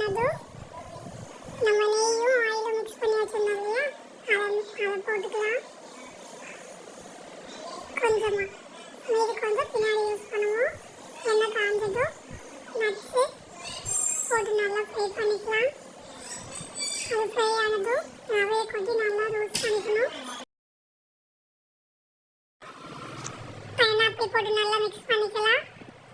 ஆனதும் நம்ம நெய்யும் ஆயிலும் மிக்ஸ் பண்ணி வச்சிருந்தோம் இல்லையா, அதை போட்டுக்கலாம். கொஞ்சமாக மீதி கொஞ்சம் பின்னாடி யூஸ் பண்ணுவோம். எண்ணெய் காஞ்சதும் நட்ஸு போட்டு நல்லா ஃப்ரை பண்ணிக்கலாம். அது ஃப்ரை ஆனதும் ரவையை கொஞ்சம் நல்லா ரோஸ்ட் பண்ணிக்கணும். பைனாப்பிள் போட்டு நல்லா மிக்ஸ் பண்ணிக்கலாம்.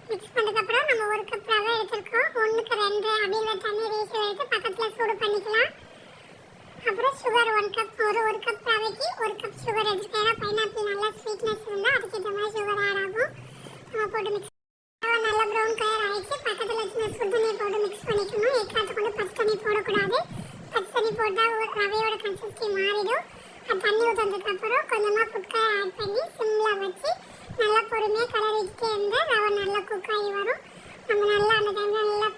மிக்ஸ் பண்ணதுக்கப்புறம் நம்ம 1 கப் ரவை எடுத்துருக்கோம். 1க்கு 2 அப்படிங்கிற தண்ணி ரேஷியோ எடுத்து பக்கத்தில் சூடு பண்ணிக்கலாம். அப்புறம் சுகர் 1 கப், ஒரு கப் ரவைக்கு 1 கப் சுகர் எடுத்துக்கலாம். ஏன்னா பைனாப்பிள் நல்லா ஸ்வீட்னஸ் இருந்தால் அதுக்கேற்ற மாதிரி சுகர் ஆட் ஆகும். நம்ம போட்டு மிக்ஸ் நல்லா ப்ரௌன் கலர் ஆகிடுச்சு. பக்கத்தில் வச்சு சுடு தண்ணி போட்டு மிக்ஸ் பண்ணிக்கணும். எக்காத்து கொண்டு பச்சை தண்ணி போடக்கூடாது. பச்சை தண்ணி போட்டால் ரவையோட கன்சிஸ்டன்சி மாறிடும். அது தண்ணி ஊற்றுனதுக்கப்புறம் கொஞ்சமாக ஃபுட் கலர் ஆட் பண்ணி சிம்மில் வச்சு நல்லா பொறுமையாக கலரிக்கிட்டே இருந்தால் ரவை நல்லா குக் ஆகி வரும். நம்ம நல்லா அந்த டைமில் நல்லா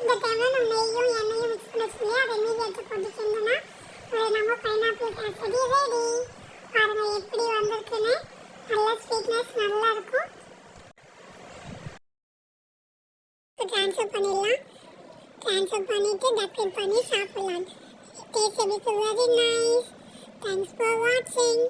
இந்த டைமில் நம்ம நெய்யும் எண்ணெயும் மிக்ஸ் பண்ணி சொல்லி அதை மீதி எடுத்து போட்டுக்கிட்டோம்னா நம்ம பைனாப்பிள் கேசரி ரெடி. பாருங்கள் எப்படி வந்திருக்குன்னு. நல்லா ஸ்வீட்னஸ் நல்லா இருக்கும். ட்ரான்ஸ்ஃபர் பண்ணிடலாம். ட்ரான்ஸ்ஃபர் பண்ணிவிட்டு டக்கெட் பண்ணி சாப்பிடலாம். டேஸ்ட் எப்படி வெரி நைஸ். தேங்க்ஸ் ஃபார் வாட்சிங்.